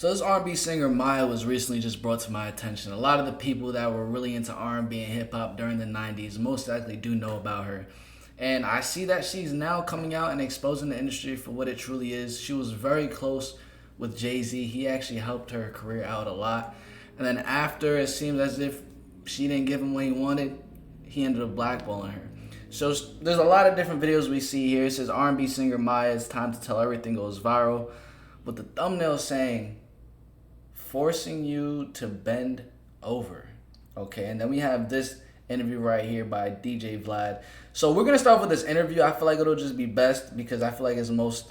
So this R&B singer Maya was recently just brought to my attention. A lot of the people that were really into R&B and hip hop during the 90s most likely do know about her. And I see that she's now coming out and exposing the industry for what it truly is. She was very close with Jay-Z. He actually helped her career out a lot. And then after, it seems as if she didn't give him what he wanted, he ended up blackballing her. So there's a lot of different videos we see here. It says R&B singer Maya, it's time to tell everything goes viral. But the thumbnail saying, forcing you to bend over. Okay, and then we have this interview right here by DJ Vlad. So we're gonna start with this interview. I feel like it'll just be best because I feel like it's most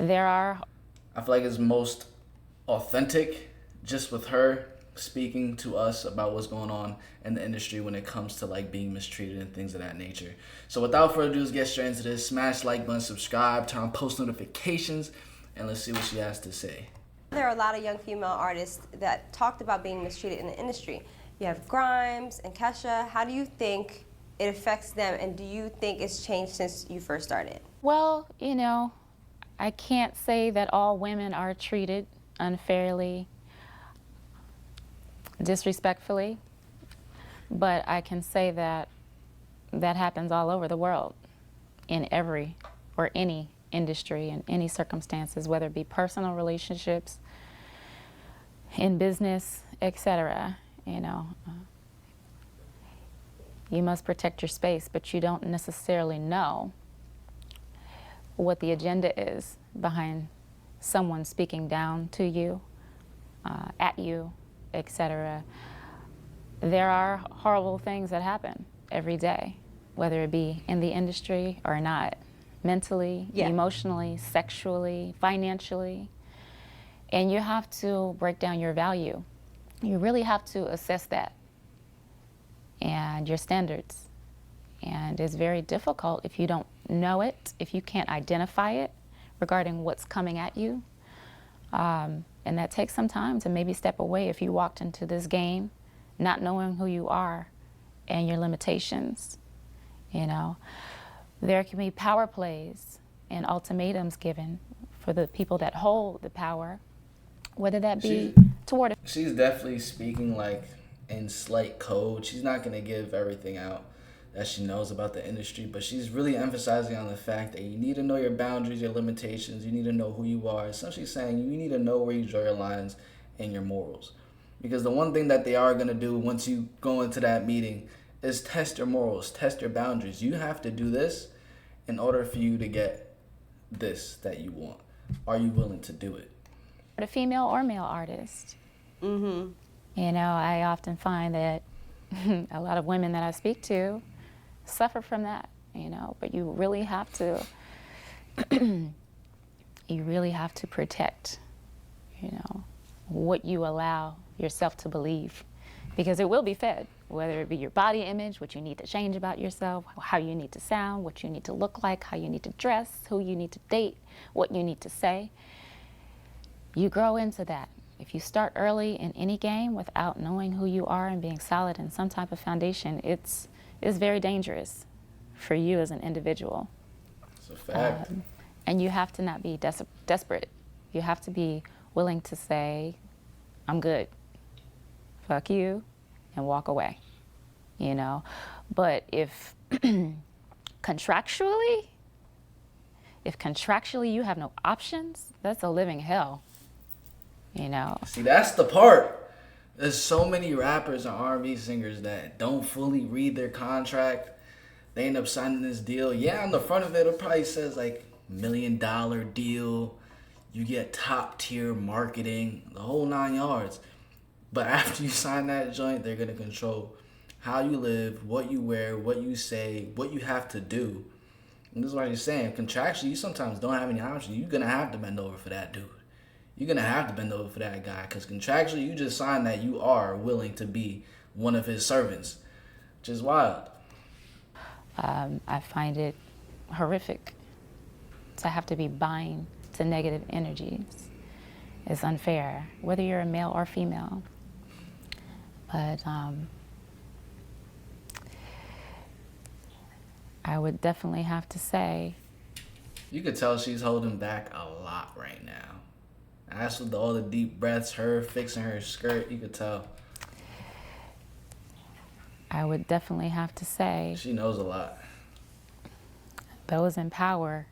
authentic, just with her speaking to us about what's going on in the industry when it comes to like being mistreated and things of that nature. So without further ado, let's get straight into this. Smash like button, subscribe, turn on post notifications, and let's see what she has to say. There are a lot of young female artists that talked about being mistreated in the industry. You have Grimes and Kesha. How do you think it affects them, and do you think it's changed since you first started? Well, you know, I can't say that all women are treated unfairly, disrespectfully, but I can say that that happens all over the world in every or any industry in any circumstances, whether it be personal relationships, in business, etc. You know, you must protect your space, but you don't necessarily know what the agenda is behind someone speaking down to you, at you, etc. There are horrible things that happen every day, whether it be in the industry or not. Mentally, emotionally, sexually, financially. And you have to break down your value. You really have to assess that and your standards. And it's very difficult if you don't know it, if you can't identify it regarding what's coming at you. And that takes some time to maybe step away if you walked into this game not knowing who you are and your limitations, you know. There can be power plays and ultimatums given for the people that hold the power, whether that be toward... She's definitely speaking like in slight code. She's not going to give everything out that she knows about the industry, but she's really emphasizing on the fact that you need to know your boundaries, your limitations, you need to know who you are. Essentially saying you need to know where you draw your lines and your morals. Because the one thing that they are going to do once you go into that meeting is test your morals, test your boundaries. You have to do this in order for you to get this that you want. Are you willing to do it? A female or male artist. Mm-hmm. You know, I often find that a lot of women that I speak to suffer from that, you know, but you really have to, protect, you know, what you allow yourself to believe, because it will be fed, whether it be your body image, what you need to change about yourself, how you need to sound, what you need to look like, how you need to dress, who you need to date, what you need to say. You grow into that. If you start early in any game without knowing who you are and being solid in some type of foundation, it's very dangerous for you as an individual. It's a fact. And you have to not be desperate. You have to be willing to say, I'm good. Fuck you, and walk away, you know. But if contractually you have no options, that's a living hell, you know. See, that's the part. There's so many rappers and R&B singers that don't fully read their contract. They end up signing this deal. Yeah, on the front of it, it probably says like $1 million deal. You get top tier marketing, the whole 9 yards. But after you sign that joint, they're going to control how you live, what you wear, what you say, what you have to do. And this is what you're saying. Contractually, you sometimes don't have any options. You're going to have to bend over for that dude. You're going to have to bend over for that guy. Because contractually, you just signed that you are willing to be one of his servants. Which is wild. I find it horrific to have to be buying to negative energies. It's unfair, whether you're a male or female. But I would definitely have to say... You could tell she's holding back a lot right now. Asked with all the deep breaths, her fixing her skirt, you could tell. I would definitely have to say She knows a lot. those in power,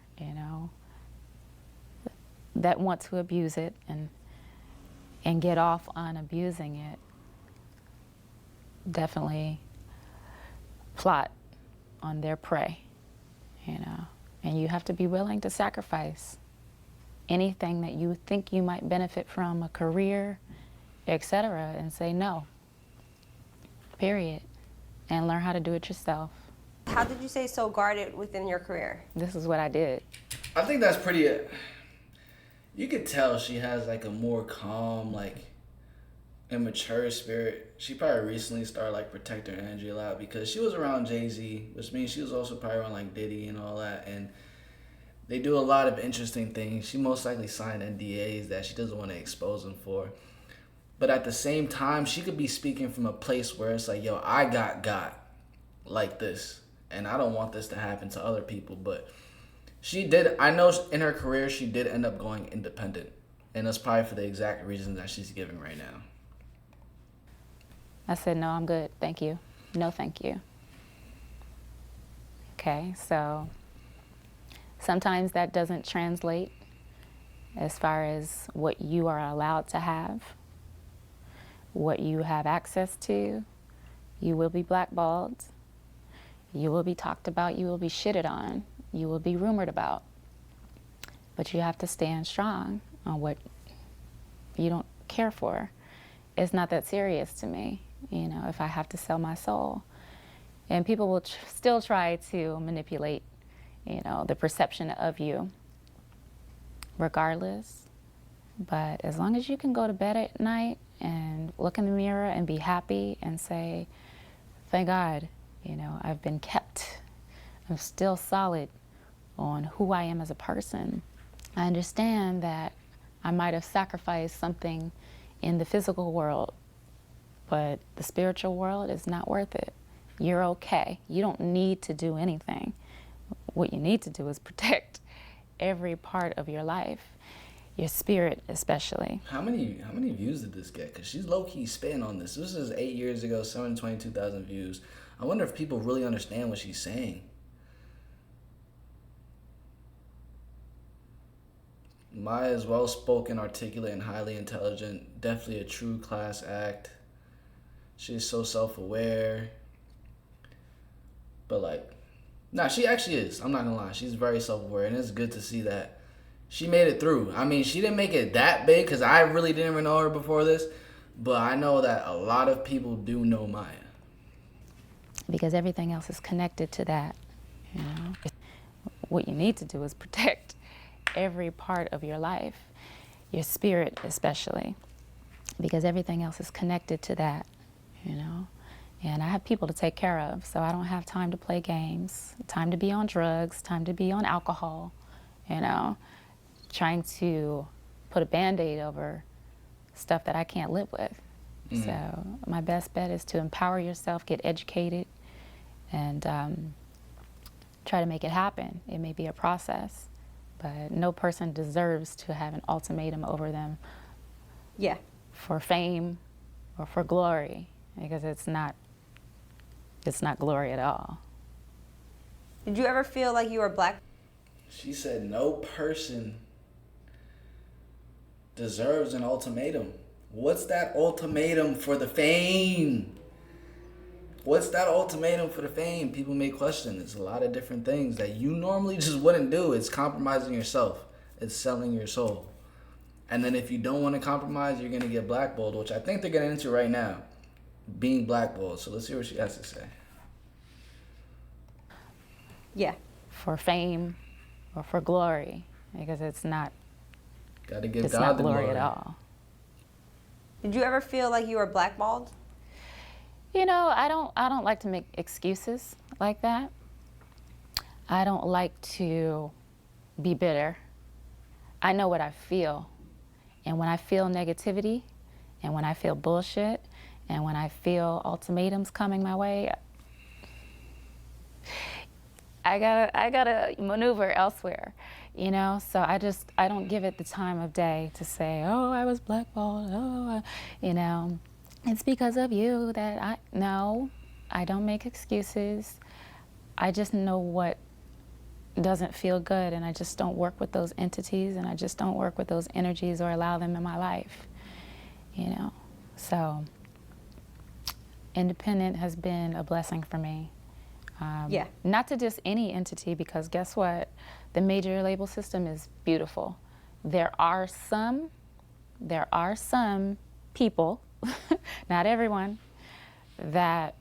that want to abuse it and get off on abusing it, definitely plot on their prey, and you have to be willing to sacrifice anything that you think you might benefit from, a career, etc., and say no, period, and learn how to do it yourself. How did you stay so guarded within your career? This is what I did. I think that's pretty. You could tell she has like a more calm, like immature spirit. She probably recently started like protecting her energy a lot because she was around Jay-Z, which means she was also probably around like Diddy and all that, and they do a lot of interesting things. She most likely signed NDAs that she doesn't want to expose them for. But at the same time, she could be speaking from a place where it's like, yo, I got like this, and I don't want this to happen to other people. But she did, I know in her career, she did end up going independent. And that's probably for the exact reasons that she's giving right now. I said, no, I'm good, thank you. No, thank you. Okay, so sometimes that doesn't translate as far as what you are allowed to have, what you have access to. You will be blackballed. You will be talked about. You will be shitted on. You will be rumored about. But you have to stand strong on what you don't care for. It's not that serious to me, if I have to sell my soul. And people will still try to manipulate, the perception of you, regardless. But as long as you can go to bed at night and look in the mirror and be happy and say, thank God, I've been kept. I'm still solid on who I am as a person. I understand that I might have sacrificed something in the physical world, but the spiritual world is not worth it. You're okay. You don't need to do anything. What you need to do is protect every part of your life, your spirit especially. How many views did this get? Because she's low-key spitting on this. This is 8 years ago, 722,000 views. I wonder if people really understand what she's saying. Maya is well-spoken, articulate, and highly intelligent. Definitely a true class act. She is so self-aware. But she actually is. I'm not gonna lie. She's very self-aware, and it's good to see that she made it through. I mean, she didn't make it that big because I really didn't even know her before this, but I know that a lot of people do know Maya. Because everything else is connected to that, What you need to do is protect every part of your life, your spirit especially, because everything else is connected to that, And I have people to take care of, so I don't have time to play games, time to be on drugs, time to be on alcohol, trying to put a Band-Aid over stuff that I can't live with. Mm-hmm. So my best bet is to empower yourself, get educated, and try to make it happen. It may be a process, but no person deserves to have an ultimatum over them. Yeah. For fame or for glory, because it's not glory at all. Did you ever feel like you were black? She said no person deserves an ultimatum. What's that ultimatum for the fame? What's that ultimatum for the fame? People may question. It's a lot of different things that you normally just wouldn't do. It's compromising yourself. It's selling your soul. And then if you don't want to compromise, you're going to get blackballed, which I think they're getting into right now. Being blackballed. So let's see what she has to say. Yeah. For fame or for glory, because it's not Gotta give it's God not the glory glory at all. Did you ever feel like you were blackballed? I don't like to make excuses like that. I don't like to be bitter. I know what I feel. And when I feel negativity, and when I feel bullshit, and when I feel ultimatums coming my way, I gotta maneuver elsewhere, you know. So I don't give it the time of day to say, oh, I was blackballed, you know, it's because of you that no, I don't make excuses. I just know what doesn't feel good, and I just don't work with those entities, and I just don't work with those energies or allow them in my life, you know. So independent has been a blessing for me. Yeah. Not to just any entity, because guess what? The major label system is beautiful. There are some people, not everyone, that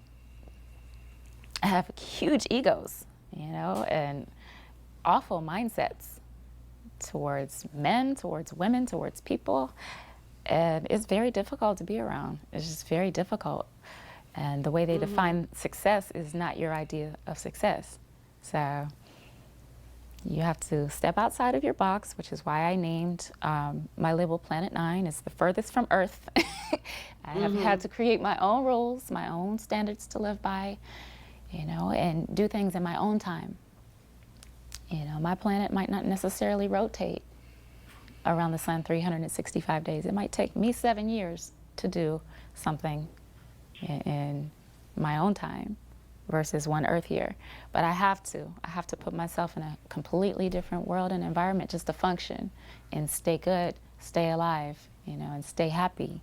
have huge egos, you know, and awful mindsets towards men, towards women, towards people. And it's very difficult to be around. It's just very difficult. And the way they define success is not your idea of success. So you have to step outside of your box, which is why I named my label Planet 9. It's the furthest from Earth. I have had to create my own rules, my own standards to live by, you know, and do things in my own time. You know, my planet might not necessarily rotate around the sun 365 days. It might take me 7 years to do something in my own time versus one Earth year. But I have to put myself in a completely different world and environment just to function and stay good, stay alive, you know, and stay happy.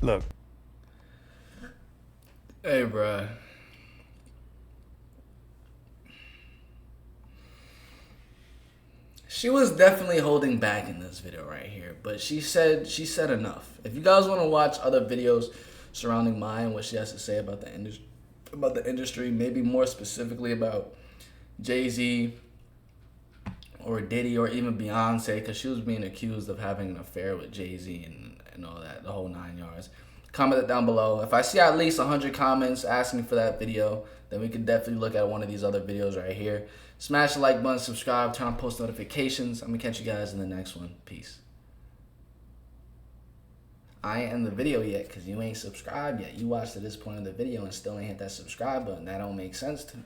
Look. Hey, bruh. She was definitely holding back in this video right here, but she said enough. If you guys want to watch other videos surrounding mine, what she has to say about the industry, maybe more specifically about Jay-Z or Diddy or even Beyonce, because she was being accused of having an affair with Jay-Z and all that, the whole 9 yards. Comment it down below. If I see at least 100 comments asking for that video, then we can definitely look at one of these other videos right here. Smash the like button, subscribe, turn on post notifications. I'm going to catch you guys in the next one. Peace. I ain't in the video yet because you ain't subscribed yet. You watched to this point of the video and still ain't hit that subscribe button. That don't make sense to me.